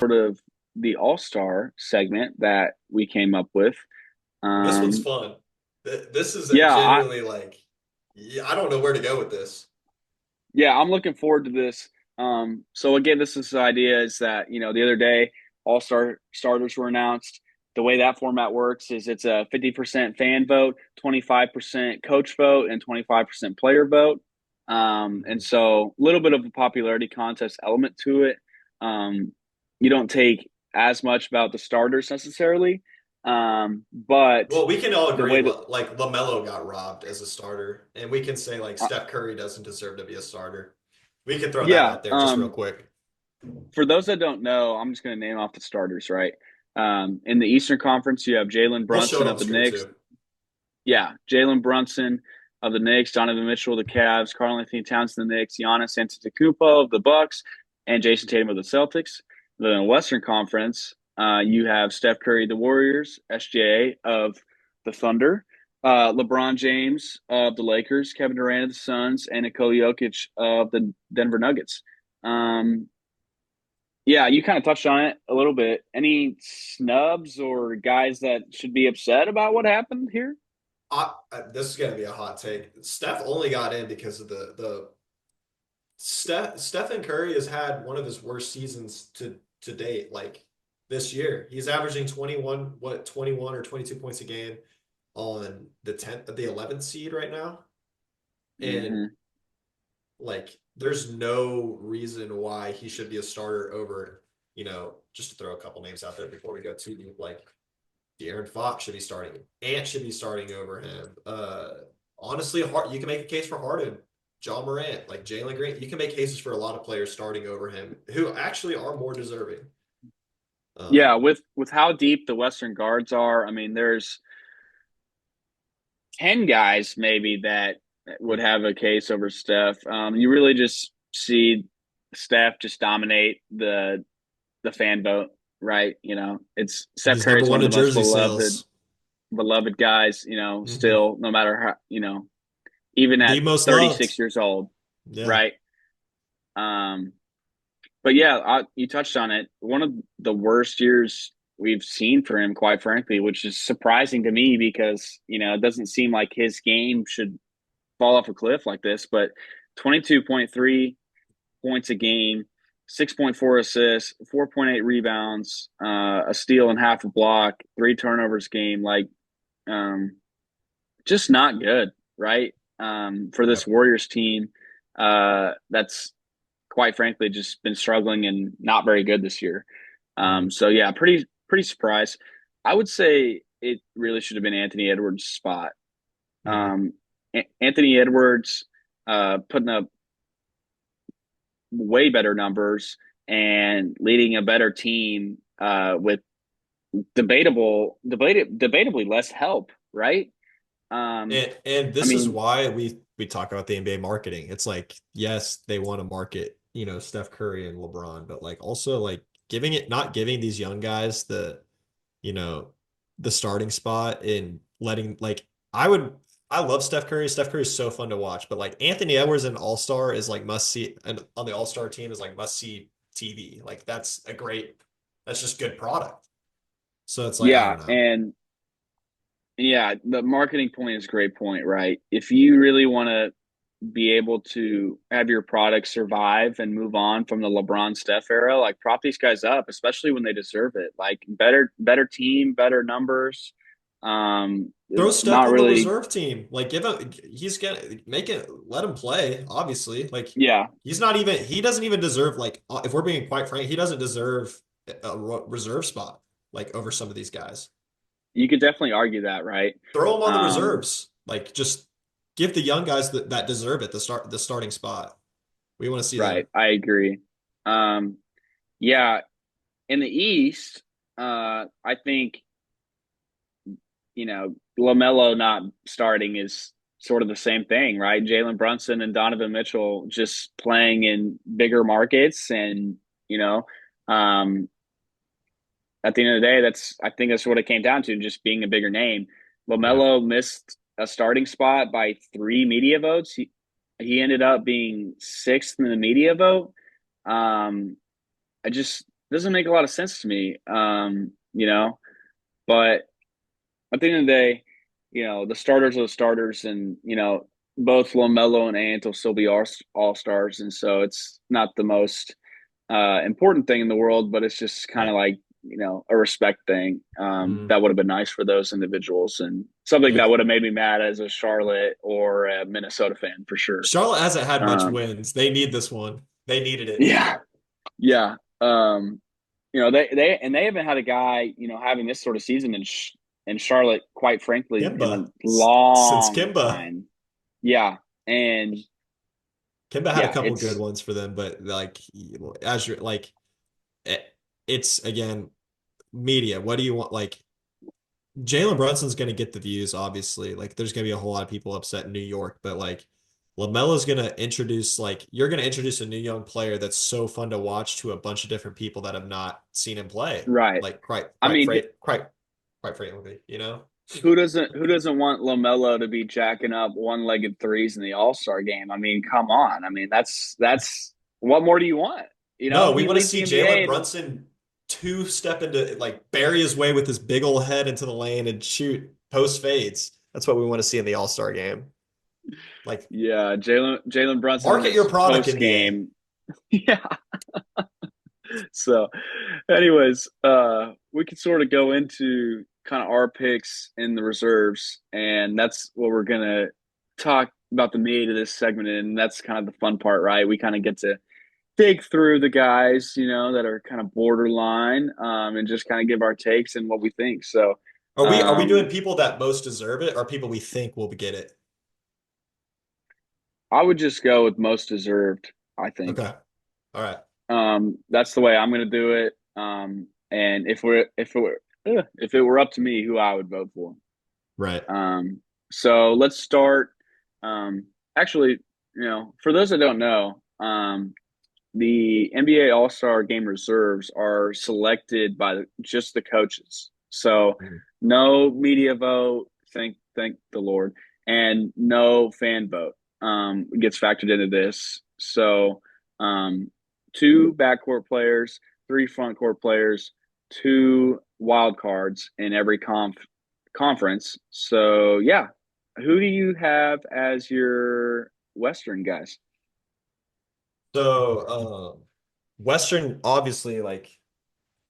sort of the All-Star segment that we came up with. This one's Um, fun. This is yeah, genuinely like, yeah, I don't know where to go with this. I'm looking forward to this. So again, this is the idea is that, the other day, All-Star starters were announced. The way that format works is it's a 50% fan vote, 25% coach vote, and 25% player vote. And Mhm. so a little bit of a popularity contest element to it. You don't take as much about the starters necessarily. But Well, we can all the agree way that, like LaMelo got robbed as a starter, and we can say like uh, Steph Curry doesn't deserve to be a starter. We can throw that yeah, out there just real quick. for those that don't know, I'm just going to name off the starters, right? In the Eastern Conference, you have Jalen We'll show Brunson it of on the screen Knicks. too. Yeah, Jalen Brunson of the Knicks, Donovan Mitchell of the Cavs, Karl Anthony Towns of the Knicks, Giannis Antetokounmpo of the Bucks, and Jason Tatum of the Celtics. Then in the Western Conference, you have Steph Curry of the Warriors, SGA of the Thunder, LeBron James of the Lakers, Kevin Durant of the Suns, and Nikola Jokic of the Denver Nuggets. Um, yeah, you kind of touched on it a little bit. Any snubs or guys that should be upset about what happened here? This is gonna be a hot take. Steph only got in because of the Stephen Curry has had one of his worst seasons to date. Like this year, he's averaging 21 or 22 points a game on the 11th seed right now, and Hmm. like there's no reason why he should be a starter over, just to throw a couple names out there before we go too deep, like De'Aaron Fox should be starting. Ant should be starting over him. Honestly, you can make a case for Harden, John Morant, like Jalen Green. You can make cases for a lot of players starting over him who actually are more deserving. Yeah, Um, with how deep the Western guards are, I mean, there's 10 guys maybe that would have a case over Steph. You really just see Steph just dominate the fan vote, right? It's Steph he's Curry number is one one of in the most jersey beloved sales. beloved guys, Hmm. still no matter how, even The at most loved. 36 years old, Yeah. right? Um, but yeah, you touched on it. One of the worst years we've seen for him, quite frankly, which is surprising to me because it doesn't seem like his game should fall off a cliff like this. But 22.3 points a game, 6.4 assists, 4.8 rebounds, a steal and half a block, three turnovers game, like um, just not good, right? For this Yep. Warriors team, that's quite frankly just been struggling and not very good this year. Mhm. So yeah, pretty surprised. I would say it really should have been Anthony Edwards' spot. Mhm. Anthony Edwards putting up way better numbers and leading a better team with debatably less help, right? Um, And I this is mean, why we talk about the NBA marketing. It's like, yes, they want to market, Steph Curry and LeBron, but like also like not giving these young guys you know, the starting spot and letting like I love Steph Curry. Steph Curry is so fun to watch, but like Anthony Edwards and All-Star is like must see, and on the All-Star team is like must see TV. Like that's just good product. So it's like I yeah, don't know. and yeah, the marketing point is a great point, right? If you really want to be able to have your product survive and move on from the LeBron Steph era, like prop these guys up, especially when they deserve it. Like better team, better numbers. Throw Steph Not on the really. reserve team. Like give him he's gonna make it let him play, obviously. Like Yeah, he doesn't even deserve like if we're being quite frank, he doesn't deserve a reserve spot like over some of these guys. you could definitely argue that, right? Throw him on the Um, reserves. Like just give the young guys that deserve it the starting spot. We want to see right. them. I agree. Um, yeah, in the East, I think LaMelo not starting is sort of the same thing, right? Jalen Brunson and Donovan Mitchell just playing in bigger markets, and you know, um, at the end of the day, I think that's what it came down to, just being a bigger name. Yeah. LaMelo missed a starting spot by three media votes. He ended up being sixth in the media vote. Um, I just doesn't make a lot of sense to me. But at the end of the day, the starters are the starters, and both LaMelo and Ant will still be all stars, and so it's not the most important thing in the world, but it's just kind of Right. like a respect thing. Mm. That would have been nice for those individuals, and something Yeah. that would have made me mad as a Charlotte or a Minnesota fan for sure. Charlotte hasn't had much Um, wins. They need this one. They needed it. yeah, yeah. They haven't had a guy having this sort of season in Charlotte, quite frankly, in a Kimba. Since long Kimba. time. Yeah, and Kimba had a yeah, couple good it's ones for them, but like as you're like it, it's again media. What do you want? Like Jalen Brunson's going to get the views, obviously. Like there's going to be a whole lot of people upset in New York, but like LaMelo's going to introduce like you're going to introduce a new young player that's so fun to watch to a bunch of different people that have not seen him play. right. Like I mean, quite frankly, you know? who doesn't want Lamelo to be jacking up one-legged threes in the All-Star game? I mean, come on. I mean, that's what more do you want? No, we He want to leads see the Jalen NBA. And Brunson two step into like bury his way with his big old head into the lane and shoot post fades. That's what we want to see in the All-Star game. Like yeah, Jalen market your Brunson's product, post NBA. game. Yeah. So, anyways, we could sort of go into kind of our picks in the reserves, and that's what we're gonna talk about the meat of this segment, and that's kind of the fun part, right? We kind of get to dig through the guys, that are kind of borderline, and just kind of give our takes and what we think. So, Are we doing um, people that most deserve it or people we think will get it? I would just go with most deserved. I think Okay. All right. that's the way I'm going to do it. And if it were up to me, who I would vote for. Right. So let's start. Um, Actually, for those that don't know, the NBA All Star Game reserves are selected by just the coaches. So Mhm. no media vote. Thank the Lord, and no fan vote gets factored into this. So two backcourt players, three front court players, two wild cards in every conference. So yeah, who do you have as your Western guys? So, Western, obviously, like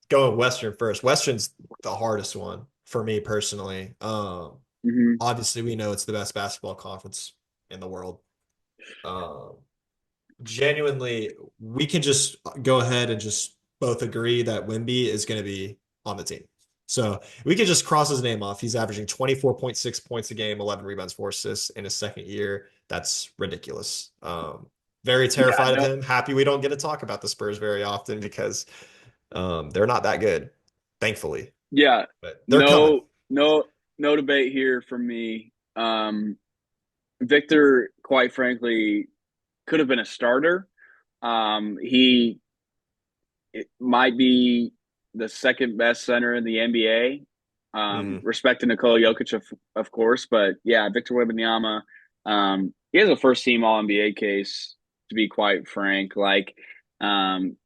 going Western first. Western's the hardest one for me personally. Mm-hmm. Obviously, we know it's the best basketball conference in the world. Um, Genuinely, we can just go ahead and just both agree that Wimby is going to be on the team. So we can just cross his name off. He's averaging 24.6 points a game, 11 rebounds, 4 assists in his second year. That's ridiculous. Very Yeah, terrified of no, him. Happy we don't get to talk about the Spurs very often because they're not that good, thankfully. yeah, But they're coming. no debate here from me. Victor, quite frankly, could have been a starter. He it might be the second best center in the NBA. Mm, Respect to Nikola Jokic, of course, but yeah, Victor Wembanyama. He has a first team All NBA case. To be quite frank, like um,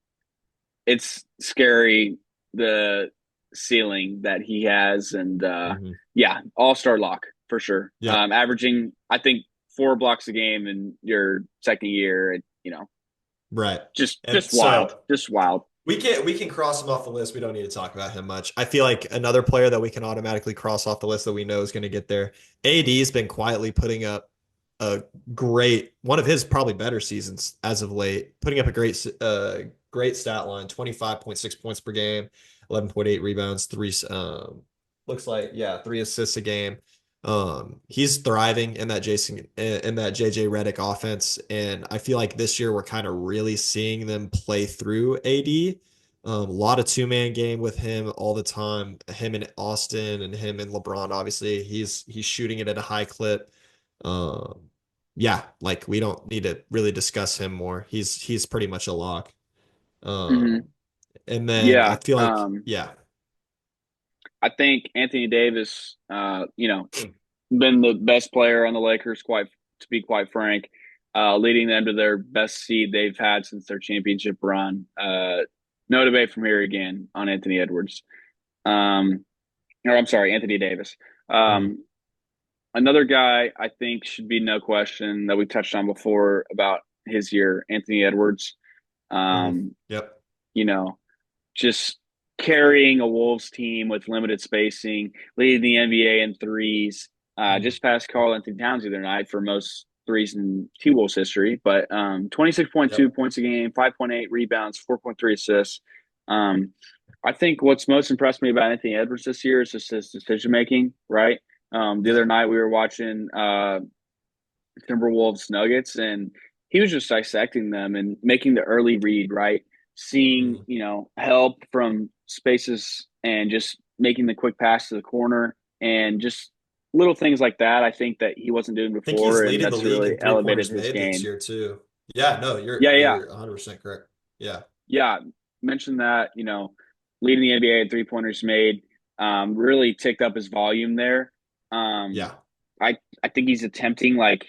it's scary the ceiling that he has, and hmm. yeah, All Star lock for sure. Yep. Averaging, I think, 4 blocks a game in your second year. Right. And Just wild, so just wild. we can cross him off the list. We don't need to talk about him much. I feel like another player that we can automatically cross off the list that we know is going to get there. AD's been quietly putting up a great one of his probably better seasons as of late, putting up a great stat line, 25.6 points per game, 11.8 rebounds, three looks like yeah, 3 assists a game. He's thriving in that JJ Redick offense, and I feel like this year we're kind of really seeing them play through AD. A lot of two-man game with him all the time. Him and Austin and him and LeBron. Obviously, he's shooting it at a high clip. Um, yeah, like we don't need to really discuss him more. He's pretty much a lock. Hmm. Um, and then I Yeah. feel like yeah. I think Anthony Davis, been the best player on the Lakers, to be quite frank, leading them to their best seed they've had since their championship run. No debate from here again on Anthony Edwards. Um, or I'm sorry, Anthony Davis. Mhm. Um, Another guy I think should be no question that we touched on before about his year, Anthony Edwards. Mhm. Um, Yep. you know, just carrying a Wolves team with limited spacing, leading the NBA in threes. Mhm. Just passed Karl Anthony Towns the other night for most threes in T Wolves history. But 26.2 Yep. points a game, 5.8 rebounds, 4.3 assists. Um, I think what's most impressed me about Anthony Edwards this year is just his decision making, right? The other Yep. night we were watching Timberwolves Nuggets, and he was just dissecting them and making the early read, right? Seeing, Mhm. help from spaces and just making the quick pass to the corner and just little things like that. I think that he wasn't doing Think he's before, and leading the that's league really in three elevated pointers his made this game. year too. Yeah, no, Yeah, yeah, you're 100% correct. Yeah. yeah. Mentioned that, leading the NBA in 3 pointers made, really ticked up his volume there. Um, Yeah. I think he's attempting like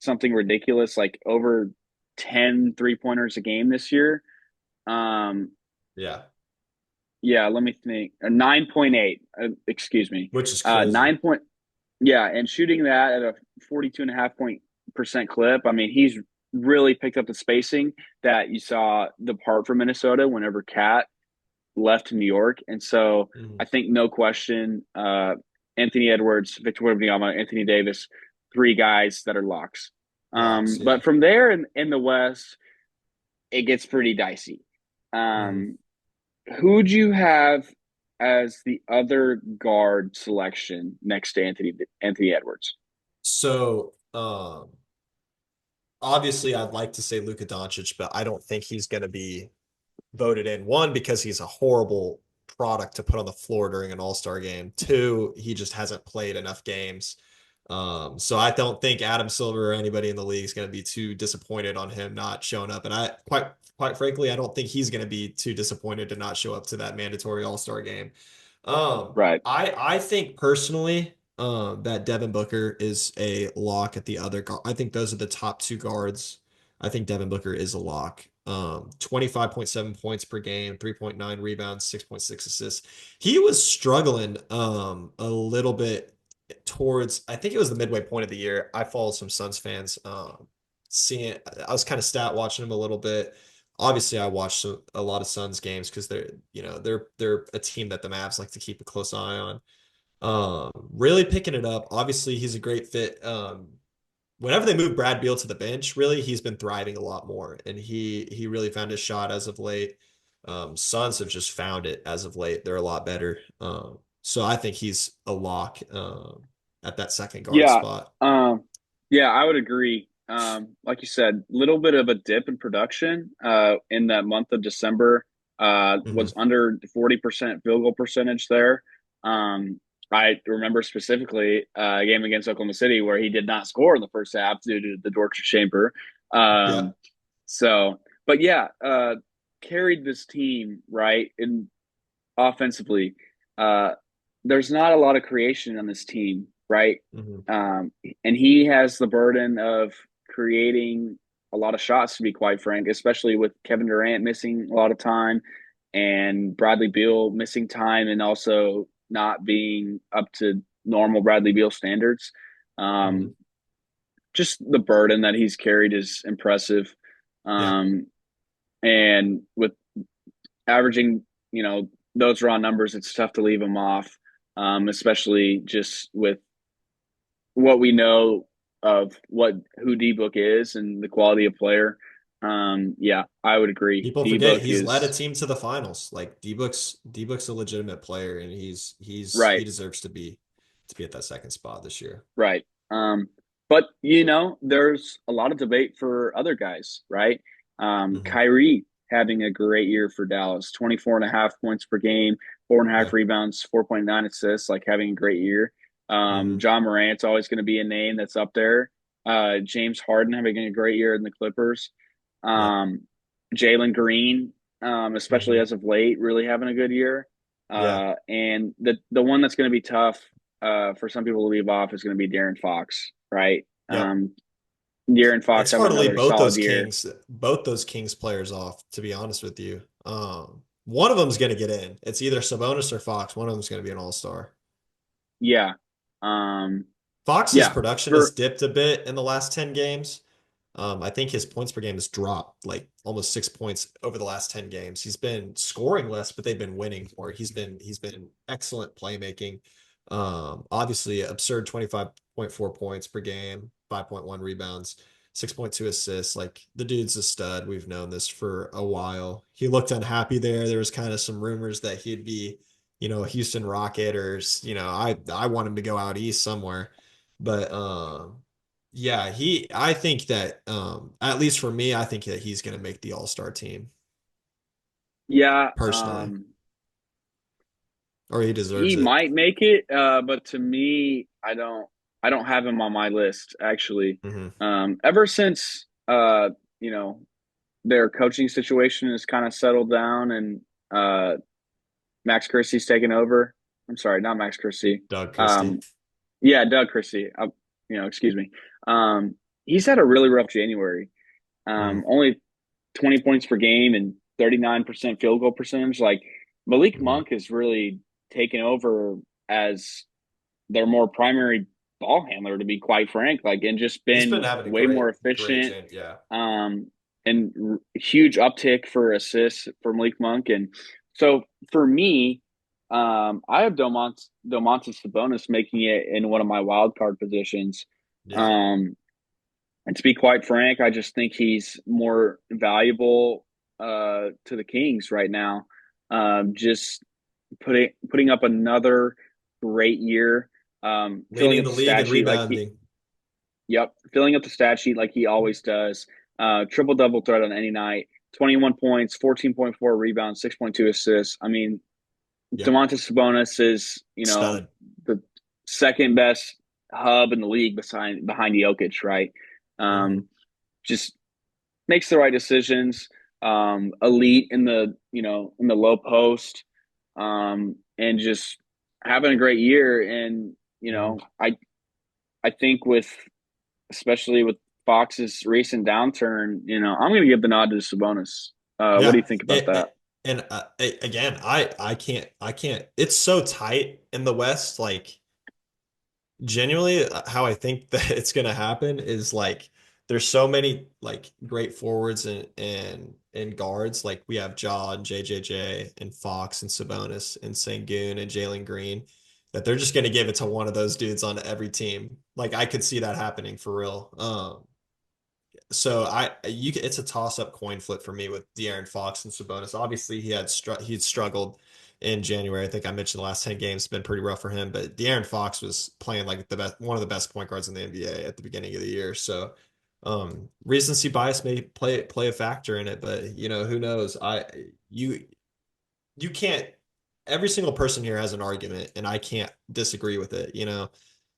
something ridiculous, like over 10 3 pointers a game this year. Um, Yeah. yeah, let me think. 9.8, excuse me. Which is crazy. 9 point, yeah, and shooting that at a 42.5% clip. I mean, he's really picked up the spacing that you saw depart from Minnesota whenever Cat left New York. And so Mhm. I think no question, Anthony Edwards, Victor Wembanyama, Anthony Davis, three guys that are locks. Locks, But yeah. from there in the West, it gets pretty dicey. Mhm. Um, who'd you have as the other guard selection next to Anthony Edwards? So, obviously I'd like to say Luka Doncic, but I don't think he's going to be voted in. One, because he's a horrible product to put on the floor during an All-Star game. Two, he just hasn't played enough games. So I don't think Adam Silver or anybody in the league is going to be too disappointed on him not showing up. And I quite frankly, I don't think he's going to be too disappointed to not show up to that mandatory All-Star game. Right. I think personally, that Devin Booker is a lock at the other guard. I think those are the top two guards. I think Devin Booker is a lock. 25.7 points per game, 3.9 rebounds, 6.6 assists. He was struggling a little bit towards, I think it was the midway point of the year. I followed some Suns fans. Seeing I was kind of stat watching him a little bit. Obviously, I watched a lot of Suns games because they're a team that the Mavs like to keep a close eye on. Really picking it up. Obviously, he's a great fit. Whenever they move Brad Beal to the bench, really, he's been thriving a lot more, and he really found his shot as of late. Suns have just found it as of late. They're a lot better. So I think he's a lock at that second guard Yeah. spot. Yeah, I would agree. Like you said, little bit of a dip in production in that month of December. Hmm. Was under 40% field goal percentage there. Um, I remember specifically a game against Oklahoma City where he did not score in the first half due to the torture chamber. Yeah. Um, but yeah, carried this team right in offensively. Uh, there's not a lot of creation on this team, right? Hmm. Um, and he has the burden of creating a lot of shots, to be quite frank, especially with Kevin Durant missing a lot of time and Bradley Beal missing time and also not being up to normal Bradley Beal standards. Hmm. Um, just the burden that he's carried is impressive. Yeah. Um, and with averaging, those raw numbers, it's tough to leave him off, especially just with what we know of who D Book is and the quality of player. Yeah, I would agree. People D forget Book he's led a is team to the finals. Like D-Book's a legitimate player, and he right. deserves to be at that second spot this year. Right. But there's a lot of debate for other guys, right? Hmm. Kyrie having a great year for Dallas, 24.5 points per game, four and a half Yeah. rebounds, 4.9 assists, like having a great year. Hmm. John Morant's always going to be a name that's up there. James Harden having a great year in the Clippers. Yep. Um, Jalen Green, especially Hmm. as of late, really having a good year. Yeah. And the one that's going to be tough for some people to leave off is going to be Darren Fox, right? Yep. Darren Fox It's having hard to leave another solid year. both those Kings players off, to be honest with you. One of them's going to get in. It's either Sabonis or Fox. One of them's going to be an all-star. Yeah. Um, Fox's yeah. production has For dipped a bit in the last 10 games. I think his points per game has dropped like almost 6 points over the last 10 games. He's been scoring less, but they've been winning more. He's been excellent playmaking. Obviously absurd 25.4 points per game, 5.1 rebounds, 6.2 assists. Like the dude's a stud. We've known this for a while. He looked unhappy there. There was kind of some rumors that he'd be, a Houston Rocket or, I want him to go out east somewhere. But yeah, I think that at least for me, I think that he's going to make the All-Star team yeah, personally, or he deserves he it. might make it, but to me, I don't have him on my list actually. Hmm. Ever since you know, their coaching situation has kind of settled down and uh Max Christie's taken over. I'm sorry, not Max Christie. Doug Christie. Um, yeah, Doug Christie. Excuse me. Um, he's had a really rough January. Mm-hmm. Only 20 points per game and 39% field goal percentage. Like Malik Hmm. Monk has really taken over as their more primary ball handler, to be quite frank, like, and just He's been been having a way more great efficient. Jan. Yeah, Um, and huge uptick for assists for Malik Monk. And so for me, I have Domantas Sabonis making it in one of my wild card positions. yeah. Um, and to be quite frank, I just think he's more valuable to the Kings right now. Just putting up another great year, filling Leading up the the league stat in sheet rebounding. filling up the stat sheet like he always does. Triple double threat on any night. 21 points, 14.4 rebounds, 6.2 assists. I mean, Yep, Domantas Sabonis is, stud. the second best hub in the league behind Jokic, right? Hmm. Um, just makes the right decisions. Elite in the low post, and just having a great year. And Hmm. I think especially with Fox's recent downturn, I'm going to give the nod to Sabonis. What do you Yeah, think about that? and again, I can't. It's so tight in the West. Like genuinely how I think that it's going to happen is like there's so many like great forwards and guards like we have Ja and JJJ and Fox and Sabonis and Sengun and Jalen Green that they're just going to give it to one of those dudes on every team. Like I could see that happening for real. So it's a toss up coin flip for me with De'Aaron Fox and Sabonis. Obviously, he'd struggled in January. I think I mentioned the last 10 games have been pretty rough for him, but De'Aaron Fox was playing like one of the best point guards in the NBA at the beginning of the year. So, recency bias may play a factor in it, but who knows? You you can't. Every single person here has an argument, and I can't disagree with it.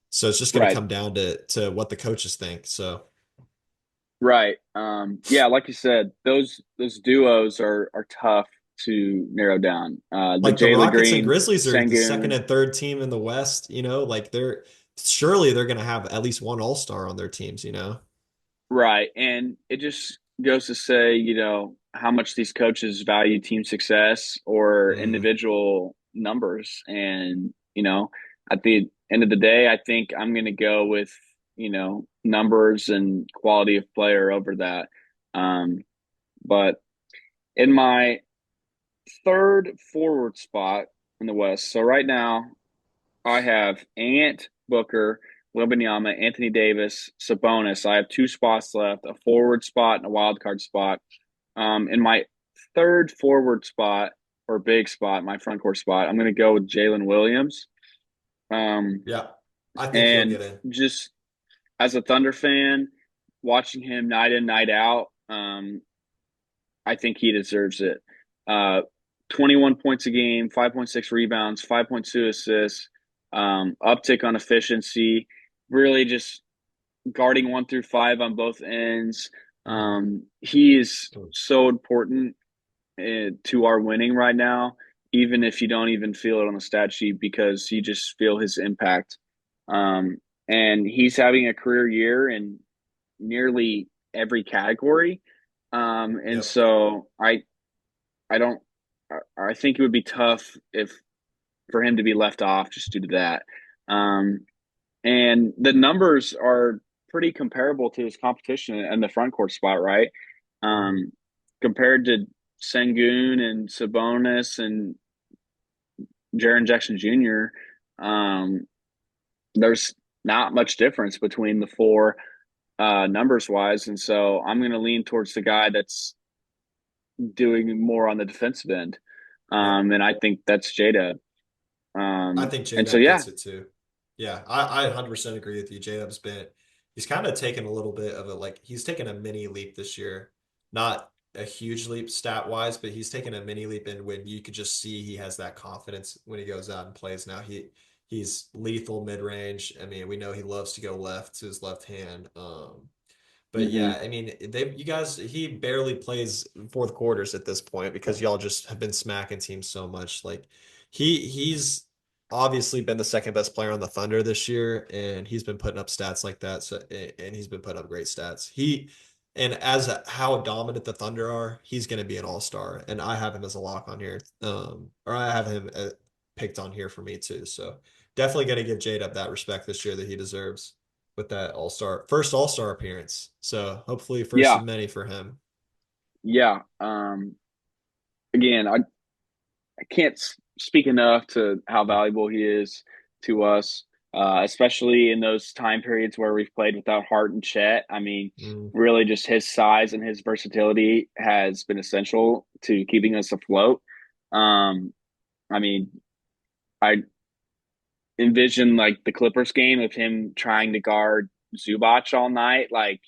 So it's just going to Right, come down to what the coaches think. So. right. Yeah, like you said, those duos are tough to narrow down. The Like the Jalen Rockets and Green, Grizzlies are the second Sangoon, and third team in the West, like they're going to have at least one All-Star on their teams. right. And it just goes to say, how much these coaches value team success or Hmm. individual numbers. And, at the end of the day, I think I'm going to go with, numbers and quality of player over that. Um, but in my third forward spot in the West, so right now I have Ant, Booker, Wembanyama, Anthony Davis, Sabonis. I have two spots left, a forward spot and a wild card spot. In my third forward spot or big spot, my front court spot, I'm going to go with Jalen Williams. Um, Yeah, I think he'll and get in. just as a Thunder fan, watching him night in, night out, I think he deserves it. Uh, 21 points a game, 5.6 rebounds, 5.2 assists, uptick on efficiency, really just guarding 1 through 5 on both ends. Hmm. He is so important to our winning right now, even if you don't even feel it on the stat sheet because you just feel his impact. Um, and he's having a career year in nearly every category. And Yep. so I don't. I think it would be tough if for him to be left off just due to that. And the numbers are pretty comparable to his competition in the front court spot, right? Mhm. Um, Compared to Sengun and Sabonis and Jaren Jackson Jr., there's not much difference between the four numbers wise. And so I'm going to lean towards the guy that's doing more on the defensive end. Yep. And I think that's Jada. I think And so, J-Dub yeah, gets it too. Yeah, I 100% agree with you. J-Dub's been, he's kind of taken a little bit of a, like, he's taken a mini leap this year. Not a huge leap stat wise, but he's taken a mini leap in when you could just see he has that confidence when he goes out and plays now. He's lethal mid range. I mean, we know he loves to go left to his left hand. But hmm yeah, I mean, you guys, he barely plays fourth quarters at this point because y'all just have been smacking teams so much. Like he's obviously been the second best player on the Thunder this year, and he's been putting up stats like that. So and he's been putting up great stats. And as how dominant the Thunder are, he's going to be an all-star, and I have him as a lock on here. Or I have him picked on here for me too. So definitely going to give Jade up that respect this year that he deserves with that all-star first all-star appearance. So hopefully first yeah, of many for him. yeah. Again, I can't speak enough to how valuable he is to us, especially in those time periods where we've played without Hart and Chet. I mean, Mm, really, just his size and his versatility has been essential to keeping us afloat. Um, I mean, I envision like the Clippers game of him trying to guard Zubac all night. Like,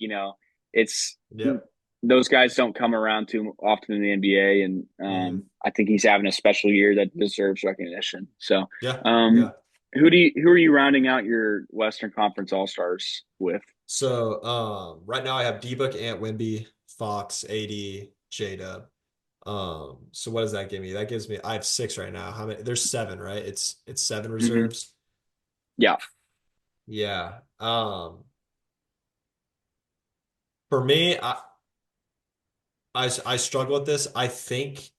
it's yep. those guys don't come around too often in the NBA, and Mm, I think he's having a special year that deserves recognition. So, yeah. um, Yeah. who are you rounding out your Western Conference All Stars with? So right now I have D-Book, Ant Wimby, Fox, AD, J-Dub. So what does that give me? That gives me I have six right now. How many? There's seven, right? It's seven hmm reserves. Yeah. Yeah. For me, I struggle with this. I think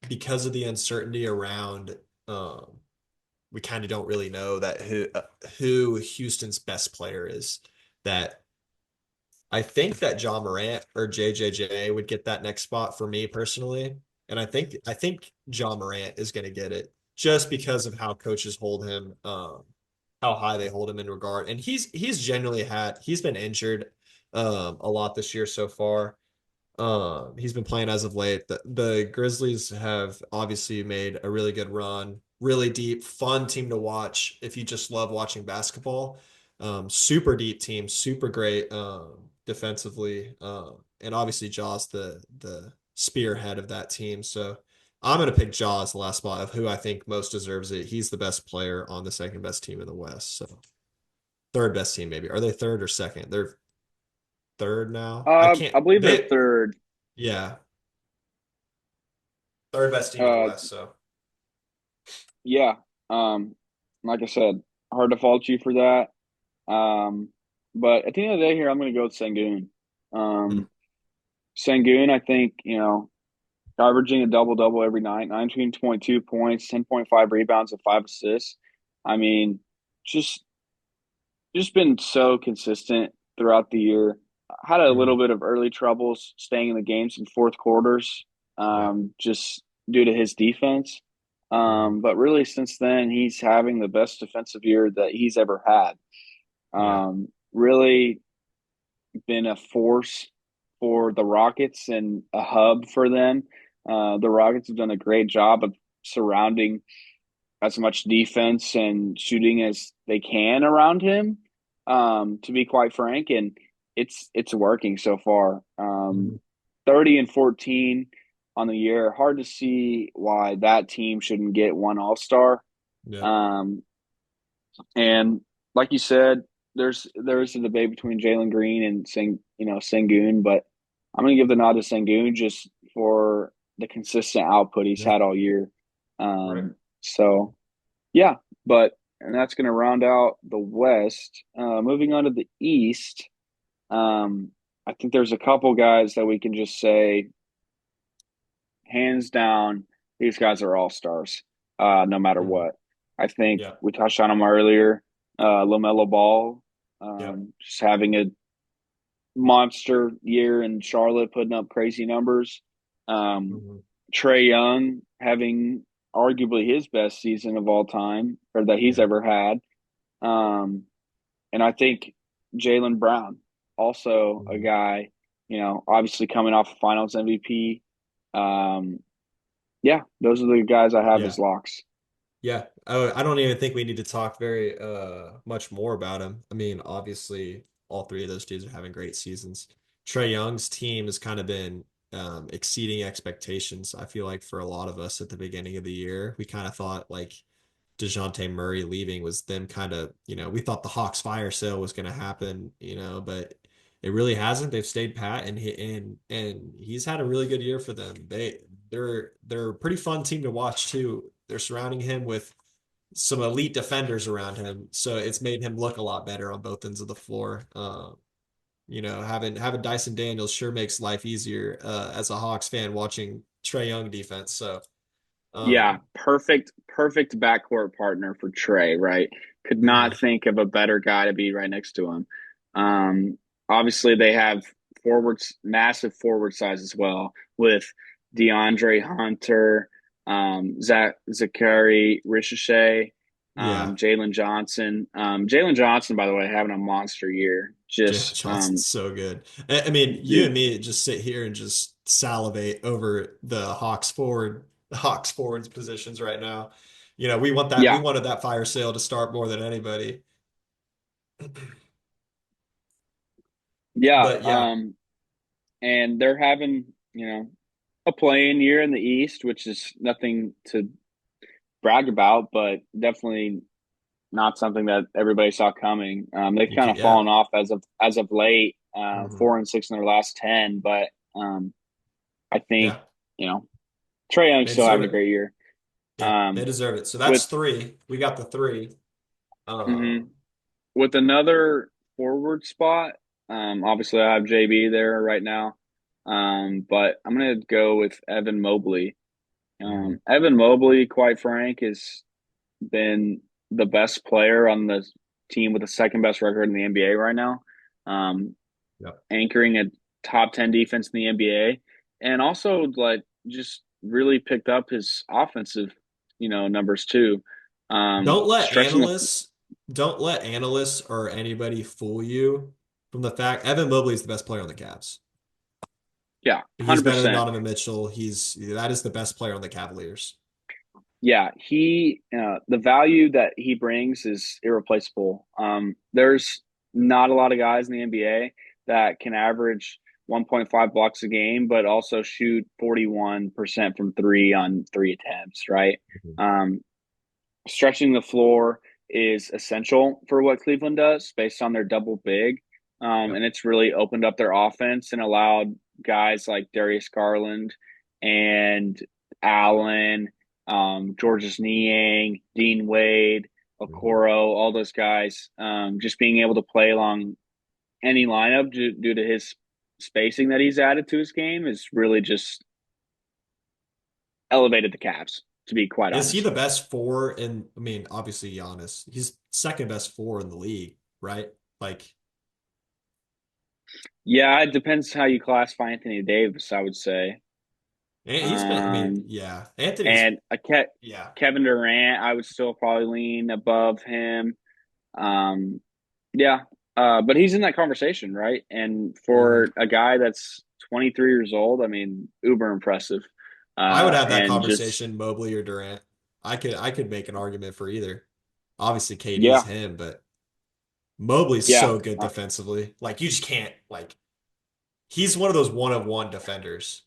because of the uncertainty around we kind of don't really know that who Houston's best player is. That I think that John Morant or JJJ would get that next spot for me personally, and I think John Morant is going to get it just because of how coaches hold him, how high they hold him in regard, and he's been injured a lot this year so far. He's been playing as of late. The Grizzlies have obviously made a really good run, really deep, fun team to watch if you just love watching basketball. Super deep team, super great defensively, and obviously Jaws the spearhead of that team. So I'm gonna pick Jaws the last spot of who I think most deserves it. He's the best player on the second best team in the West. So third best team maybe. Are they third or second? They're third now. I can't. I believe they're They third. yeah. Third best team in the Uh, West. So, yeah. Um, like I said, hard to fault you for that. Um, but at the end of the day, here I'm going to go with Sengun. mm, Um, Sengun, I think, averaging a double double every night, 19.2 points, 10.5 rebounds, and 5 assists. I mean, just just been so consistent throughout the year. Had a little mhm, bit of early troubles staying in the games in fourth quarters, yeah. just due to his defense. Mhm, But really, since then, he's having the best defensive year that he's ever had. yeah. Really been a force for the Rockets and a hub for them. The Rockets have done a great job of surrounding as much defense and shooting as they can around him. To be quite frank, and it's working so far. Mhm, 30-14 on the year. Hard to see why that team shouldn't get one All Star. yeah. Um, and like you said, there's a debate between Jalen Green and Sengun, but I'm gonna give the nod to Sengun just for the consistent output he's Yeah. had all year. Right. So yeah, and that's gonna round out the West. Moving on to the East, I think there's a couple guys that we can just say, hands down, these guys are all stars, no matter Mhm. what. I think Yeah. we touched on them earlier. LaMelo Ball, Yep. just having a monster year in Charlotte, putting up crazy numbers. Um, Mhm. Trey Young having arguably his best season of all time, or that he's Yeah. ever had. Um, and I think Jaylen Brown, also a Mhm. guy, obviously coming off of Finals MVP. Um, yeah, those are the guys I have Yeah. as locks. Yeah. Oh, I don't even think we need to talk very much more about him. I mean, obviously, all three of those dudes are having great seasons. Trey Young's team has kind of been exceeding expectations. I feel like for a lot of us at the beginning of the year, we kind of thought like DeJounte Murray leaving was them kind of, we thought the Hawks fire sale was going to happen, but it really hasn't. They've stayed pat and he's had a really good year for them. They're a pretty fun team to watch too. They're surrounding him with some elite defenders around him, so it's made him look a lot better on both ends of the floor. Having Dyson Daniels sure makes life easier as a Hawks fan watching Trey Young defense. So Yeah, um, perfect backcourt partner for Trey, right? Could mhm. not think of a better guy to be right next to him. Um, Obviously they have forwards, massive forward size as well, with DeAndre Hunter, Zachary Ricochet, Yeah. Jalen Johnson. Jalen Johnson, by the way, having a monster year. Jalen Just Johnson's so good. I mean, you dude, and me just sit here and just salivate over the Hawks forwards positions right now. We yeah, wanted that fire sale to start more than anybody. yeah. But yeah, And they're having, a playing year in the East, which is nothing to brag about, but definitely not something that everybody saw coming. They've kind of yeah. fallen off as of late, Hmm. 4-6 in their last 10. But I think Yeah. you know Trey Young's They still deserve having a it. great year. Yeah, they Um, deserve it. So with that's three. We got the three. mhm. Um, With another forward spot, obviously I have JB there right now, but I'm gonna go with Evan Mobley. mhm. Evan Mobley, quite frank, has been the best player on the team with the second best record in the NBA right now, um, Yep. anchoring a top 10 defense in the NBA, and also like just really picked up his offensive, numbers too. Don't let Stretching the analysts don't let analysts or anybody fool you from the fact Evan Mobley is the best player on the Cavs. Yeah, He's better than 100%. Donovan Mitchell. That is the best player on the Cavaliers. Yeah, the value that he brings is irreplaceable. There's not a lot of guys in the NBA that can average 1.5 blocks a game, but also shoot 41% from three on three attempts, right? Mhm. Um, Stretching the floor is essential for what Cleveland does based on their double big. Yep. And it's really opened up their offense and allowed guys like Darius Garland and Allen, Georges Niang, Dean Wade, Mhm. Okoro, all those guys, just being able to play along any lineup due to his spacing that he's added to his game is really just elevated the Cavs, to be quite Is he honest. the best four in, I mean, obviously Giannis. He's second best four in the league, right? Like, Yeah, it depends how you classify Anthony Davis, I would say. he's been, I mean, Um, yeah. Anthony's, and yeah. Kevin Durant, I would still probably lean above him. Um, yeah, but he's in that conversation, right? And Mhm. for a guy that's 23 years old, I mean, uber impressive. I would have that And just conversation, Mobley or Durant. I could make an argument for either. Obviously, KD's yeah, him, but Mobley's yeah, so good defensively. Like, you just can't, like, he's one of those one of one defenders.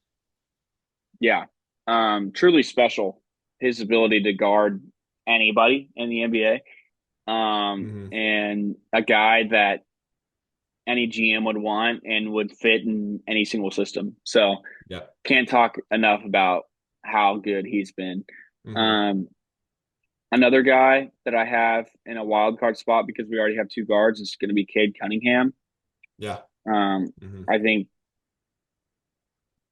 yeah. Truly special. His ability to guard anybody in the NBA. Hmm. And a guy that any GM would want and would fit in any single system. So Yep. can't talk enough about how good he's been. Hmm. Um, Another guy that I have in a wild card spot because we already have two guards is going to be Cade Cunningham. Yeah. Um, Hmm. I think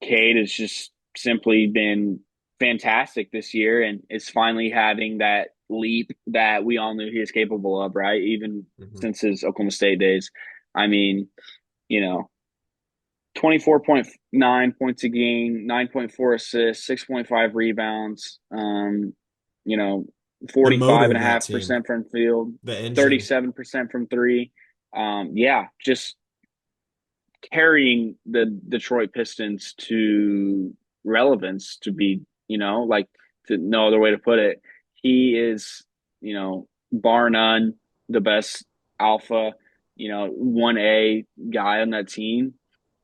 Cade is just simply been fantastic this year and is finally having that leap that we all knew he was capable of, right? Even Mhm. since his Oklahoma State days. I mean, you know, 24.9 points a game, 9.4 assists, 6.5 rebounds, you know, The forty-five motor and of a that half team, percent from field, the engine. 37% from three. Yeah, just carrying the Detroit Pistons to relevance to be, like to no other way to put it. He is, bar none, the best alpha, 1A guy on that team.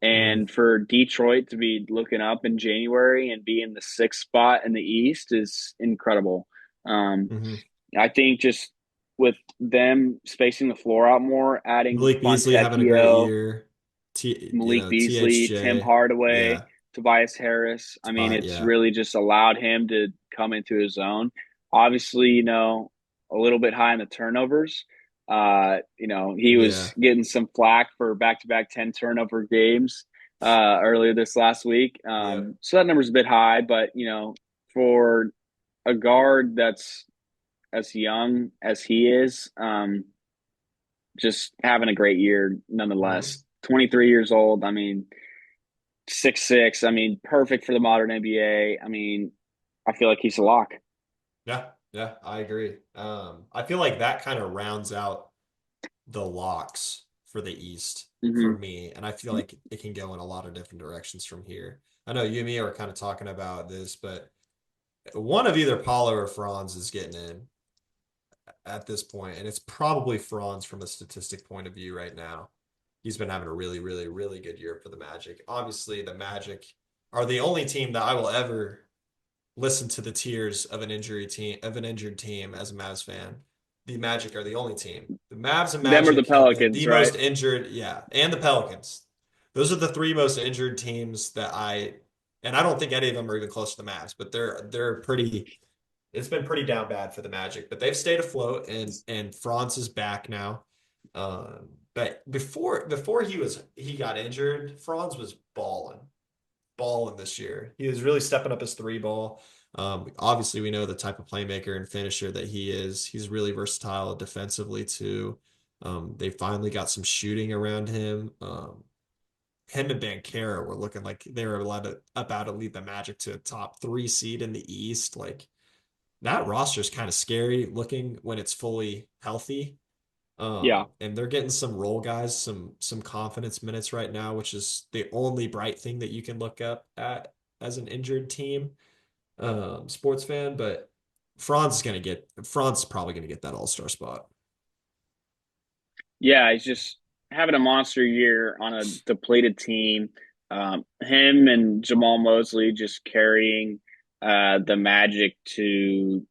Mhm. And for Detroit to be looking up in January and be in the sixth spot in the East is incredible. Um, Mhm. I think just with them spacing the floor out more, adding Malik Beasley having a great Fontecchio, year. Malik Beasley, Tim THJ. Hardaway, Yeah. Tobias Harris. I mean, it's Yeah. really just allowed him to come into his own. Obviously, a little bit high in the turnovers. He was Yeah. getting some flack for back-to-back 10 turnover games earlier this last week. Yep. So that number's a bit high, but, for a guard that's as young as he is, just having a great year Mhm. nonetheless. 23 years old. I mean, 6'6". I mean, perfect for the modern NBA. I mean, I feel like he's a lock. Yeah. Yeah. I agree. I feel like that kind of rounds out the locks for the East for Mm-hmm. me. And I feel like it can go in a lot of different directions from here. I know you and me are kind of talking about this, but one of either Paulo or Franz is getting in at this point, and it's probably Franz from a statistic point of view right now. He's been having a really, really, really good year for the Magic. Obviously, the Magic are the only team that I will ever listen to the tears of an injured team as a Mavs fan. The Magic are the only team. The Mavs and Them or the Magic have been Pelicans, the right? most injured, yeah, and the Pelicans. Those are the three most injured teams and I don't think any of them are even close to the Mavs, but they're pretty. It's been pretty down bad for the Magic, but they've stayed afloat, and Franz is back now. But before he got injured, Franz was balling this year. He was really stepping up his three ball. Obviously, we know the type of playmaker and finisher that he is. He's really versatile defensively too. They finally got some shooting around him. Him and Bankera were looking like they were about to lead the Magic to a top three seed in the East. Like that roster is kind of scary looking when it's fully healthy. Yeah. And they're getting some role guys, some confidence minutes right now, which is the only bright thing that you can look up at as an injured team, sports fan. But Franz is probably gonna get that all-star spot. Yeah, he's just having a monster year on a depleted team. Him and Jamal Mosley just carrying the Magic to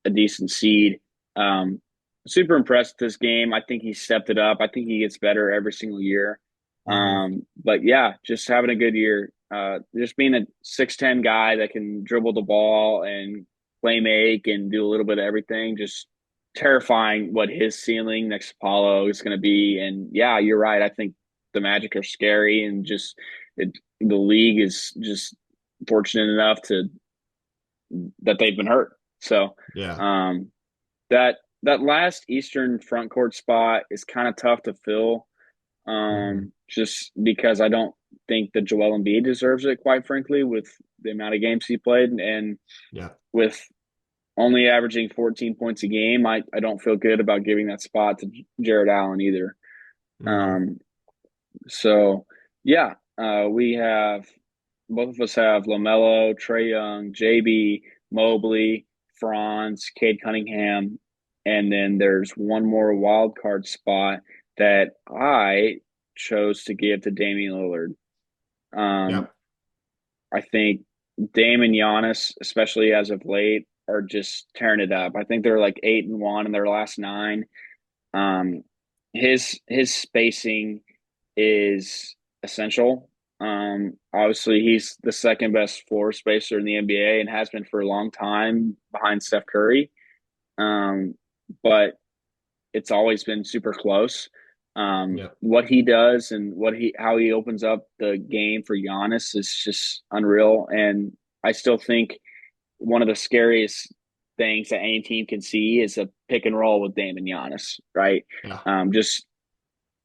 a decent seed. Um, Super impressed with this game. I think he stepped it up. I think he gets better every single year. Hmm. But yeah, just having a good year. Just being a 6'10" guy that can dribble the ball and play make and do a little bit of everything. Just terrifying what his ceiling next to Paulo is going to be. And yeah, you're right. I think the Magic are scary, and the league is just fortunate enough to that they've been hurt. So Yeah. um, that last Eastern front court spot is kind of tough to fill, Hmm. just because I don't think that Joel Embiid deserves it, quite frankly, with the amount of games he played and Yeah. with only averaging 14 points a game. I don't feel good about giving that spot to Jared Allen either. Hmm. Um, so yeah, we have both of us have Lamelo, Trae Young, JB, Mobley, Franz, Cade Cunningham, and then there's one more wild card spot that I chose to give to Damian Lillard. Um, Yeah. I think Dame and Giannis, especially as of late, are just tearing it up. I think they're like 8-1 in their last nine. Um, his spacing is essential. Obviously, he's the second best floor spacer in the NBA and has been for a long time behind Steph Curry. Um, but it's always been super close. Yeah. What he does and how he opens up the game for Giannis is just unreal. And I still think one of the scariest things that any team can see is a pick and roll with Dame and Giannis, right? Yeah. Just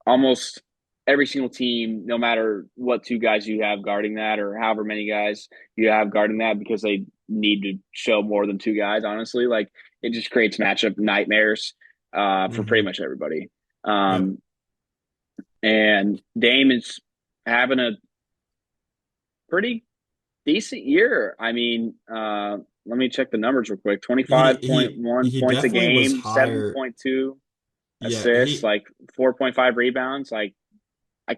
almost every single team, no matter what two guys you have guarding that or however many guys you have guarding that, because they need to show more than two guys, honestly, like it just creates matchup nightmares for pretty Hmm. much everybody. Yep. Um, and Dame is having a pretty decent year. I mean, let me check the numbers real quick. He he 25.1 he points a definitely was game, higher. 7.2 Yeah, assists, he like 4.5 rebounds. Like I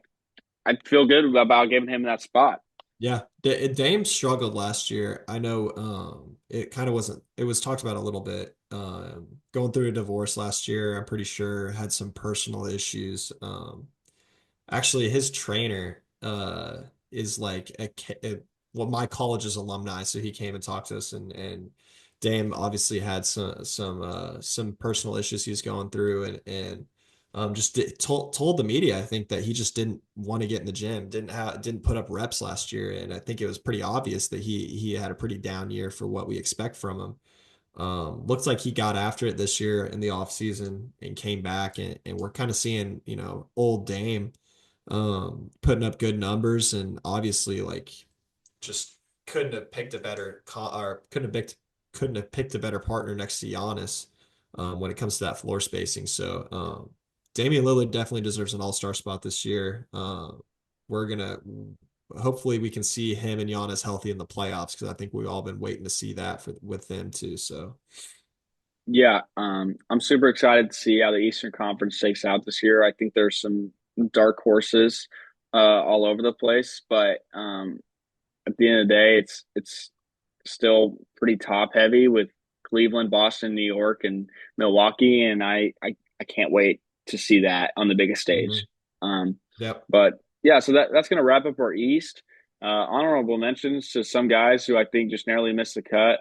I feel good about giving him that spot. yeah, Dame struggled last year. I know it kind of wasn't it was talked about a little bit. Going through a divorce last year, I'm pretty sure had some personal issues. Actually, his trainer is like well, my college's alumni, so he came and talked to us, and Dame obviously had some personal issues he was going through, and just told the media, I think, that he just didn't want to get in the gym, didn't put up reps last year, and I think it was pretty obvious that he had a pretty down year for what we expect from him. Looks like he got after it this year in the off season and came back, and we're kind of seeing, old Dame putting up good numbers, and obviously like just couldn't have picked a better or couldn't have picked a better partner next to Giannis when it comes to that floor spacing. So Damian Lillard definitely deserves an all-star spot this year. We're gonna hopefully we can see him and Giannis healthy in the playoffs, because I think we've all been waiting to see that with them too. So Yeah, I'm super excited to see how the Eastern Conference shakes out this year. I think there's some dark horses all over the place, but at the end of the day, it's still pretty top heavy with Cleveland, Boston, New York, and Milwaukee, and I can't wait to see that on the biggest mhm. stage. Um, Yep. but yeah, so that's going to wrap up our East. Honorable mentions to some guys who I think just narrowly missed the cut.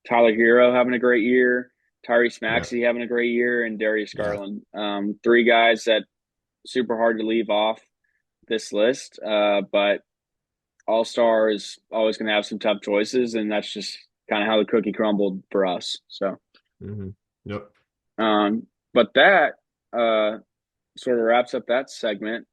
Tyler Hero having a great year, Tyrese Yep. Maxey having a great year, and Darius Yeah. Garland. Three guys that super hard to leave off this list, but All Star is always going to have some tough choices, and that's just kind of how the cookie crumbled for us. So, Hmm. Yep. but that sort of wraps up that segment.